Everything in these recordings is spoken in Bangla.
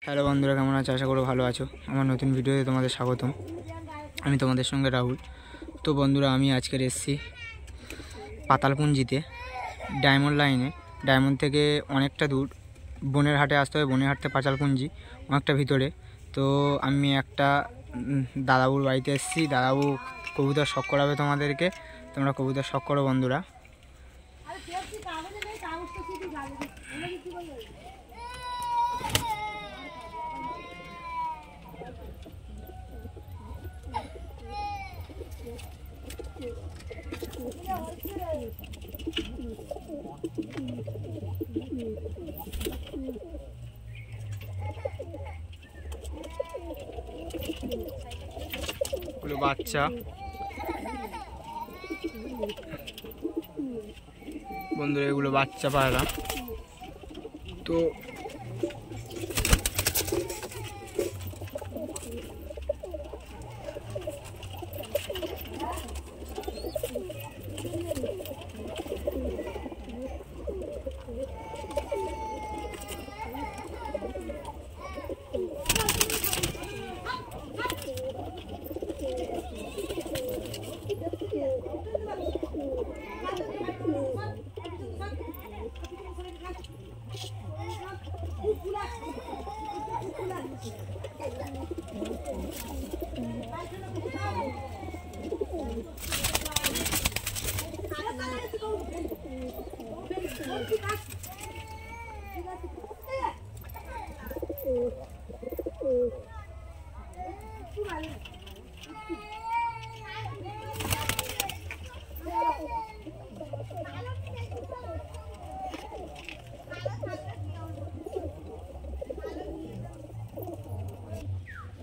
হ্যালো বন্ধুরা, কেমন আছো? আশা করি ভালো আছো। আমার নতুন ভিডিওতে তোমাদের স্বাগতম। আমি তোমাদের সঙ্গে রাহুল। তো বন্ধুরা, আমি আজকের এসেছি পাতালপুঞ্জিতে, ডায়মন্ড লাইনে। ডায়মন্ড থেকে অনেকটা দূর, বনের হাটে আসতে হবে। বনের হাট থেকে পাতালপুঞ্জি অনেকটা ভিতরে। তো আমি একটা দাদাবুর বাড়িতে এসেছি। দাদাবু কবুতর শখ করাবে তোমাদেরকে। তোমরা কবুতর শখ করো বন্ধুরা। বাচ্চা বন্ধুরা, এগুলো বাচ্চা পায়রা। তো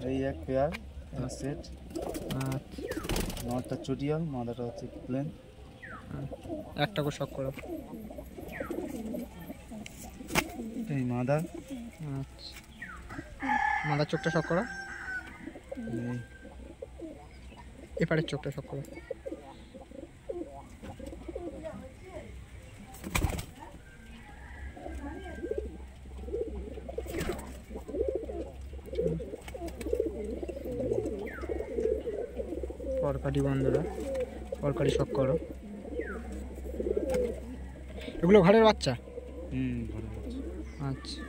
এই এক পেয়ার সেট, নটটা চটিয়াল, মাদাটা হচ্ছে প্লেন। একটা করে শখ করো। এই মাদা, আচ্ছা, মাদার চোখটা শখ করো। এপারের চোখটা শখ করো। পরকাটি বন্ধুরা, পরকাটি শখ করো। এগুলো ঘরের বাচ্চা? ঘরের বাচ্চা। আচ্ছা,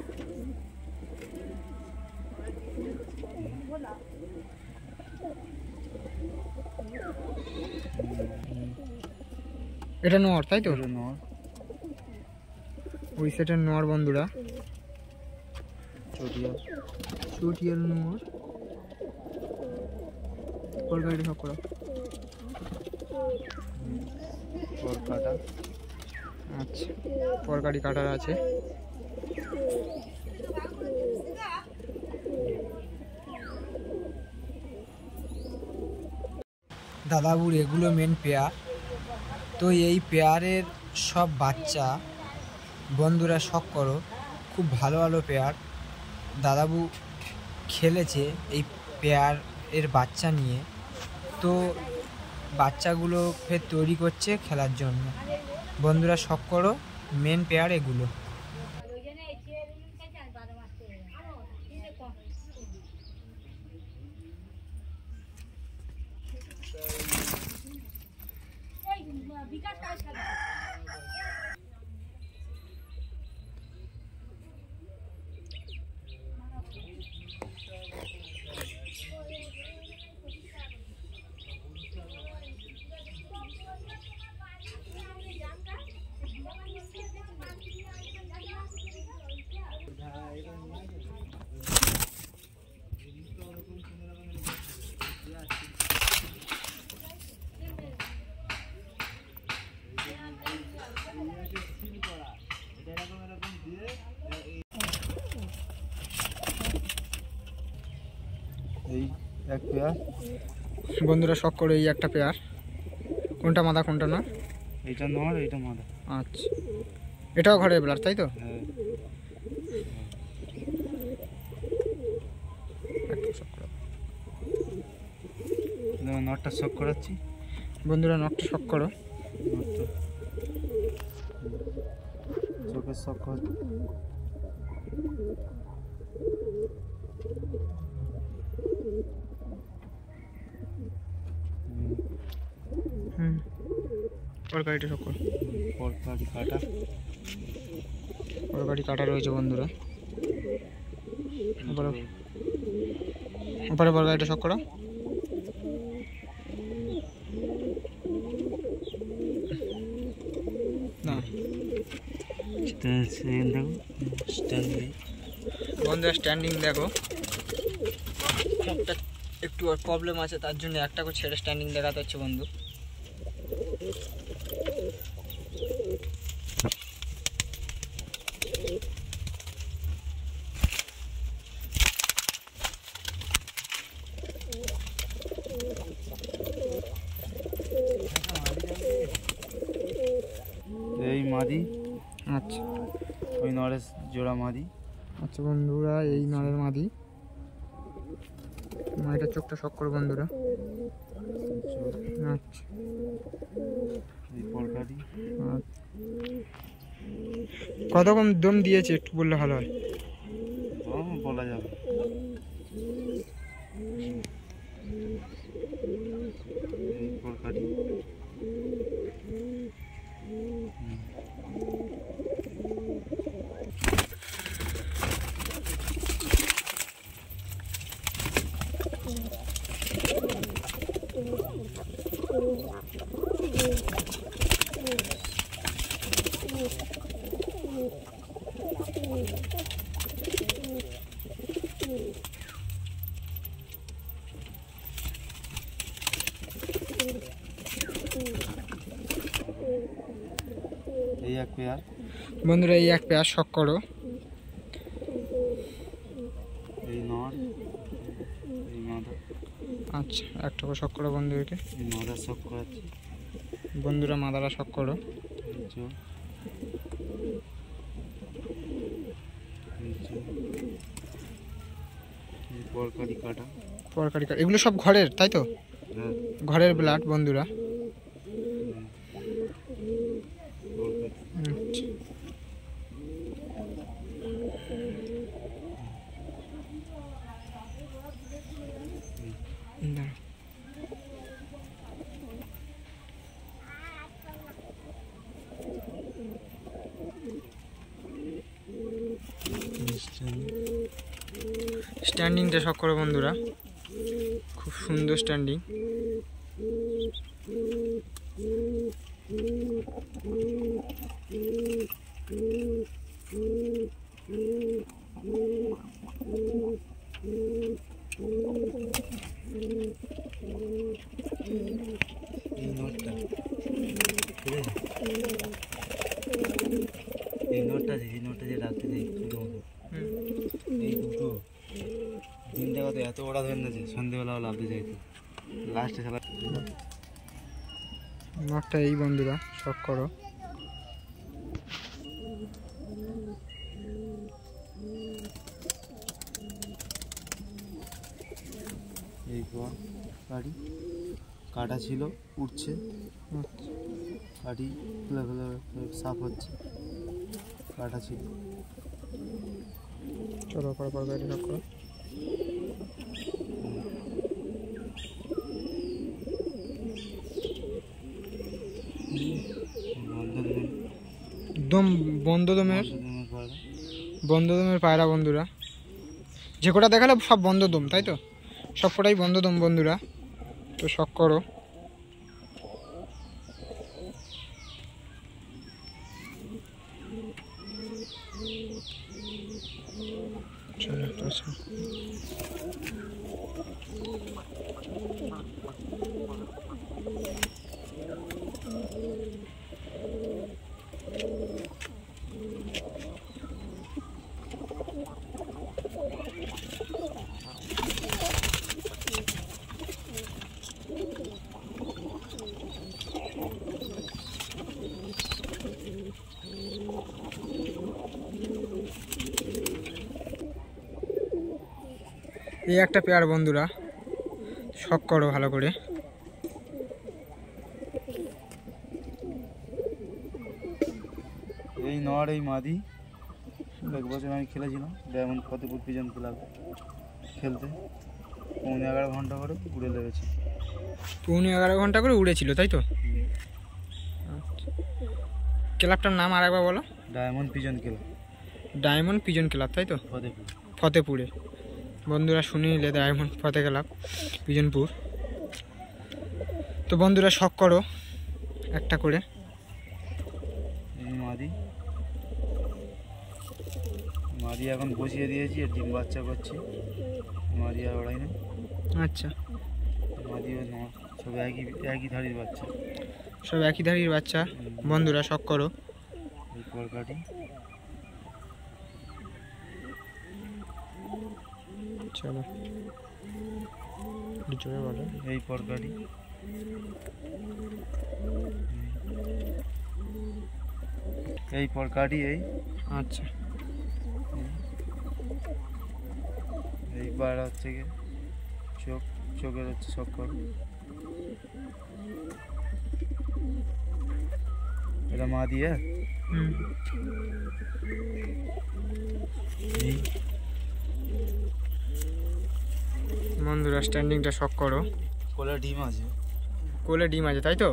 এটা নর, তাই তো? নর, ওই সেটের নর বন্ধুরা। চটিয়াল, চটিয়াল নর। পরকাটি শখ করো। পরকাটা। আচ্ছা, পরকাটি কাটার আছে। দাদাবুর এগুলো মেন পেয়ার। তো এই পেয়ারের সব বাচ্চা বন্ধুরা শখ করো। খুব ভালো ভালো পেয়ার। দাদাবু খেলেছে এই পেয়ার এর বাচ্চা নিয়ে। তো বাচ্চাগুলো ফের তৈরি করছে খেলার জন্য। বন্ধুরা শখ করো, মেন পেয়ার এগুলো। এই এক পেয়ার বন্ধুরা শখ করে এই একটা পেয়ার। কোনটা মাদা কোনটা না? এইটা নর, এইটা মাদা। আচ্ছা, এটাও ঘরের ব্লাড, তাই তো? হ্যাঁ। নটটা শখ করাচ্ছি বন্ধুরা, নখটা শখ করো। চোখের শখ পরকারিটা শখ করো। পরকাটি কাটা, পরকারি কাটা রয়েছে বন্ধুরা। উপরে পরকারিটা শখ করো। না দেখো স্ট্যান্ডিং, বন্ধুরা স্ট্যান্ডিং দেখো, একটা একটু প্রবলেম আছে, তার জন্য একটা করে ছেড়ে স্ট্যান্ডিং দেখাতে হচ্ছে বন্ধু। এই মাদি, আচ্ছা ওই নরেশ জোড়া মাদি। আচ্ছা বন্ধুরা, এই নরের মাদি। মাদিটার চোখটা শখ করো বন্ধুরা। আচ্ছা এই পরকাটি কত কম দম দিয়েছে একটু বললে ভালো হয়। বলা যাবে। এই পরকাটি এই এক পেয়ার। বন্ধুরা এই এক পেয়ার শখ করো। এই নর, এই মাদা। আচ্ছা একটা করে শখ করো বন্ধুকে। এই মাদা সব করাচ্ছি বন্ধুরা মাদারা শখ করো। এই চোখ, এই চোখ, এই পরকাটি কাটা। পরকারি কাটা এগুলো সব ঘরের, তাই তো? হ্যাঁ, ঘরের ব্লাড বন্ধুরা। পরকাটি। আচ্ছা দাঁড়াও। স্ট্যান্ডিংটা শখ করো বন্ধুরা, খুব সুন্দর স্ট্যান্ডিং। এই নোটটা, এই নোটটা যে রাখতে যাই দুটো মতো, এই দুটো দিনটা কত এত ওরা ধরে না যে সন্ধ্যেবেলাও লাভতে যাইতো লাস্টে খেলা। মাঠটা এই বন্ধুরা শখ করো। এই পর গাড়ি কাটা ছিল, উঠছে, গাড়ি খুলে খুলে সাফ হচ্ছে, কাটা ছিল। চলো পর পর গাড়ি শখ করো। দম বন্ধ দমের, বন্ধ দমের পায়রা বন্ধুরা। যে কটা দেখালে সব বন্ধ দম, তাই তো? সব কটাই বন্ধ দম বন্ধুরা, তো শখ করো। চলো আচ্ছা এই একটা পেয়ার বন্ধুরা, শখ করো ভালো করে। এই নর, এই মাদি। এক বছর আমি খেলেছিলাম ডায়মন্ড ফতেপুর পিজন ক্লাবে খেলতে, 11.5 ঘন্টা করে উড়ে লেগেছে। 11.5 ঘন্টা করে উড়েছিল, তাই তো? আচ্ছা ক্লাবটার নাম আর একবার বলো। Diamond pigeon club, diamond pigeon club, তাই তো? ফতেপুর। ফতেপুরে। বন্ধুরা শুনে নিলে, ডায়মন্ড ফতে ক্লাব পিজনপুর। তো বন্ধুরা শখ করো একটা করে। এই মাদি, মাদি এখন বসিয়ে দিয়েছি, আর ডিম বাচ্চা করছি। মাদি আর ওড়াই না। আচ্ছা, মাদি ও নর সব একই ধাড়ির বাচ্চা। সব একই ধাড়ির বাচ্চা। বন্ধুরা শখ করো। এই পরকাটি, চলো একটু জোরে বলো। এই পরকাটি, এই পরকাটি, এই আচ্ছা, এই পায়রা হচ্ছে গিয়ে চোখ, চোখের হচ্ছে চক্কর। এটা মা দিয়ে হুম। বন্ধুরা স্ট্যান্ডিংটা শখ করো। কোলে ডিম আছে, কোলে ডিম আছে, তাই তো?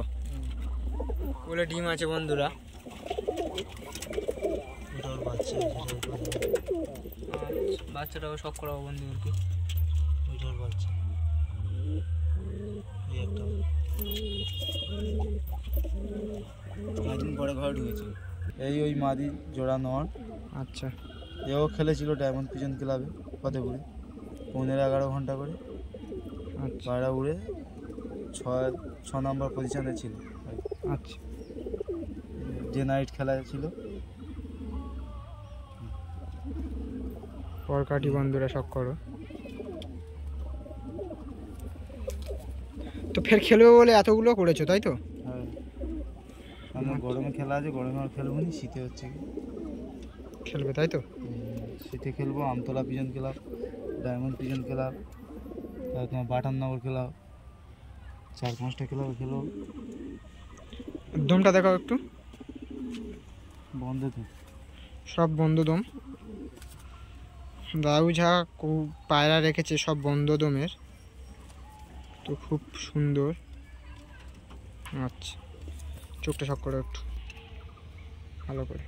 কোলে ডিম আছে বন্ধুরা। ওটার বাচ্চা, বাচ্চাটাও শখ করাবো বন্ধুদেরকে। ওইটার বাচ্চা, এই একটা কয়েকদিন পরে ঘরে ঢুকেছিল। এই ওই মাদি জোড়া নর। আচ্ছা, এও খেলেছিল ডায়মন্ড পিজন ক্লাবে ফতেপুরে 15-11 ঘন্টা করে। আচ্ছা, পায়রা উড়ে 6 নম্বর পজিশনে ছিল। আচ্ছা। ডে নাইট খেলা ছিল। পরকাটি বন্ধুরা শখ করো। তো ফের খেলবে বলে এতগুলো করেছো, তাই তো? হ্যাঁ, আমরা গরমে খেলা আছে, গরমে আর খেলবো নি, শীতে হচ্ছে কি খেলবে, তাই তো? শীতে খেলবো। Amtala pigeon club, diamond pigeon club, তারপর তোমার বাটাননগর ক্লাব, 4-5টা ক্লাবে খেলো। দমটা দেখাও একটু। বন্ধ তো সব বন্ধ দম। দাদু যা পায়রা রেখেছে সব বন্ধ দমের, তো খুব সুন্দর। আচ্ছা, চোখটা শখ করো একটু ভালো করে।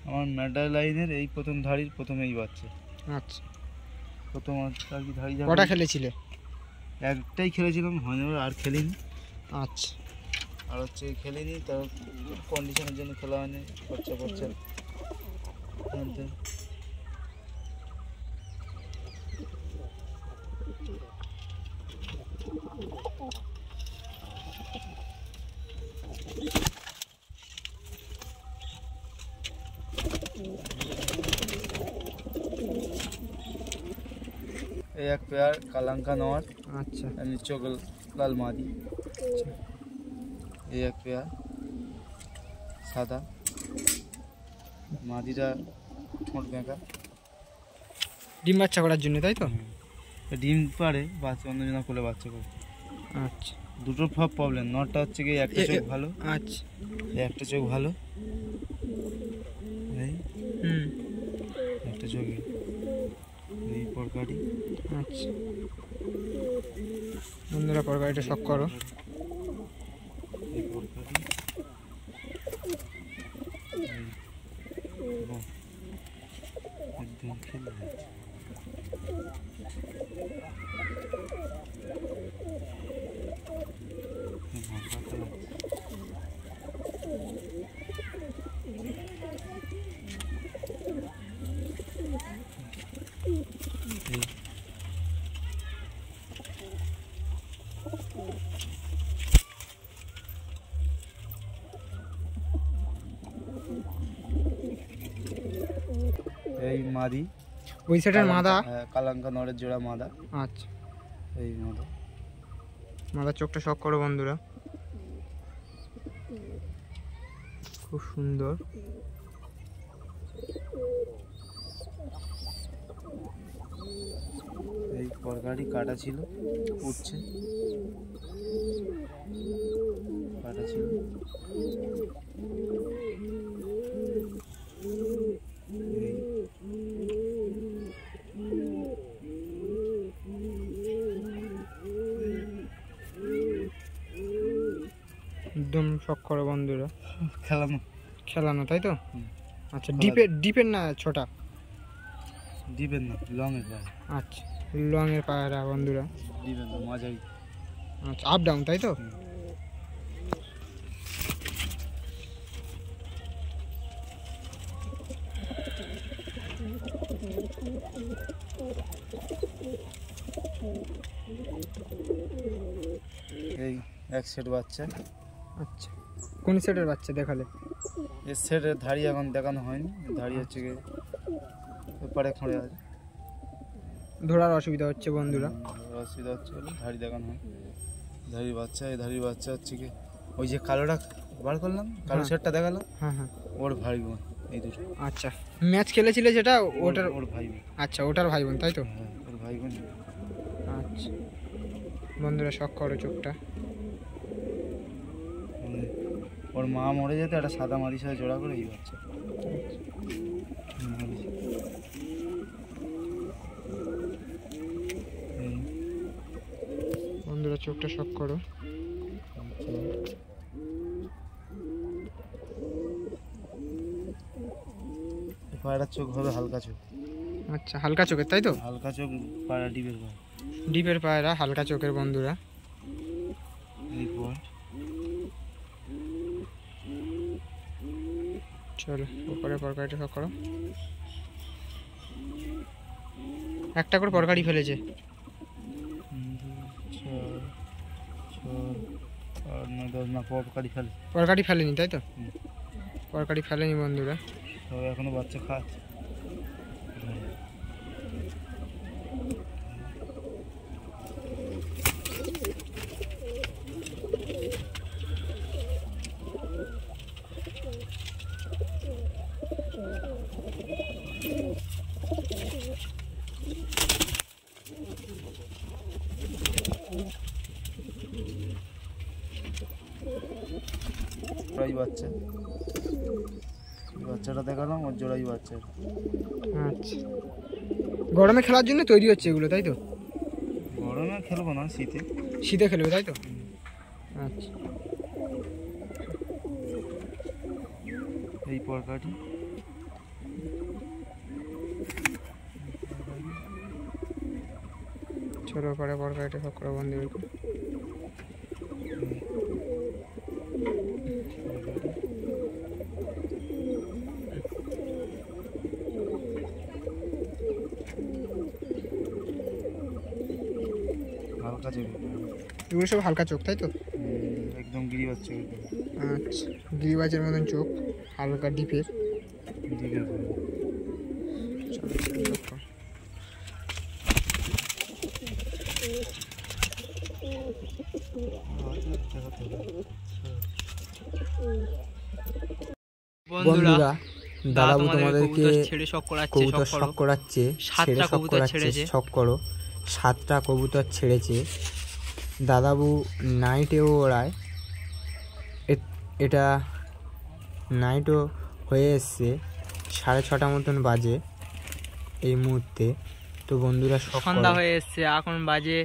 আমার মেডাল লাইনের এই প্রথম ধাড়ির প্রথম এই বাচ্চা। আচ্ছা, প্রথম আর কি ধাড়ি কটা খেলেছিলে? একটাই খেলেছিলাম, হয়নি আর খেলিনি। আচ্ছা, আর হচ্ছে খেলিনি, তার কন্ডিশনের জন্য খেলা হয়নি। খরচা খরচা এই এক পেয়ার কালাঙ্কা নর। আচ্ছা, এমনি চোখ লাল মাদি। এই এক পেয়ার সাদা মাদিটা, ঠোঁট বেঁকা। ডিম বাচ্চা করার জন্য, তাই তো? ডিম পারে, বাচ্চা অন্যজনা কোলে বাচ্চা করে। আচ্ছা, দুটো প্রবলেম। নটটা হচ্ছে কি একটা চোখ ভালো, আচ্ছা, একটা চোখ ভালো, এই হুম, একটা চোখে এই পরকাটি। আচ্ছা। বন্ধুরা পরকাটিটা শখ করো। এই পরকাটি, একদম খেলে যাচ্ছে। এই মাদি, ওই সাইডের মাদা। কালাঙ্কা নরের জোড়া মাদা। আচ্ছা, এই মাদা, মাদার চোখটা শখ করো বন্ধুরা, খুব সুন্দর। এই পরকাটি কাটা ছিল, উঠছে, কাটা ছিল। শখ করো বন্ধুরা। খেলানো খেলানো তাই তো? হুম। আচ্ছা, ডিপের না ছোটা? ডিপের না, লংয়ের পায়রা। আচ্ছা, লংয়ের পায়রা বন্ধুরা। ডিপের না, মজাই। আচ্ছা, আপ ডাউন তাই তো? এই এক সেট বাচ্চা। আচ্ছা, কোন সেটের বাচ্চা দেখালে? এই সেটের ধাড়ি এখন দেখানো হয়নি, ধাড়ি হচ্ছে গিয়ে এপারে খড়ে আছে, ধরার অসুবিধা হচ্ছে বন্ধুরা। অসুবিধা হচ্ছে বলে ধাড়ি দেখানো হয়। ধাড়ির বাচ্চা, এই ধাড়ির বাচ্চা হচ্ছে কি ওই যে কালোটা বার করলাম, কালো সেটটা দেখালাম, হ্যাঁ হ্যাঁ। ওর ভাই বোন এই দুটো। আচ্ছা, ম্যাচ খেলেছিলে যেটা ওটার? ওর ভাই বোন। আচ্ছা, ওটার ভাই বোন তাই তো? হ্যাঁ, ওর ভাই বোন। আচ্ছা বন্ধুরা, শখ করো চোখটা। মানে ওর মা মরে যেত, একটা সাদা মাদির সাথে জোড়া করে এই বাচ্চা। বন্ধুরা চোখটা শখ করো। পায়রার চোখ হবে হালকা চোখ। আচ্ছা, হালকা চোখের তাই তো? হালকা চোখ পায়রা, ডিপের পায়রা। ডিপের পায়রা, হালকা চোখের বন্ধুরা। এই পর চলো উপরে পরকারিটা শখ করো। একটা করে পরকারি ফেলেছে। 10 না পরকারি ফেলে। পরকারি ফেলেনি তাই তো? পরকারি ফেলেনি বন্ধুরা। তবে এখনো বাচ্চা খাচ্ছে। জোড়াই বাচ্চা, বাচ্চাটা দেখালাম, ওর জোড়াই বাচ্চা। আচ্ছা, গরমে খেলার জন্য তৈরি হচ্ছে এগুলো তাই তো? গরমে খেলবো না, শীতে। শীতে খেলবে তাই তো? আচ্ছা, এই পরকাটি চলো পরে পরকারিটা শখ করো বন্ধুরা। হালকা চোখ, এগুলো সব হালকা চোখ তাই তো? একদম গিরিবাজ চোখ। আচ্ছা, গিরিবাজের মতন চোখ, হালকা ডিপের। ডিপের পায়রা। বন্ধুরা, দাদাবু তোমাদেরকে কবুতর শখ করাচ্ছে, ছেড়ে শখ করাচ্ছে, শখ করো। 7টা কবুতর ছেড়েছে দাদাবু, নাইটেও ওড়ায়। এটা নাইটও হয়ে এসছে, 6:30 মতন বাজে এই মুহূর্তে। তো বন্ধুরা, সন্ধ্যা হয়ে এসছে, এখন বাজে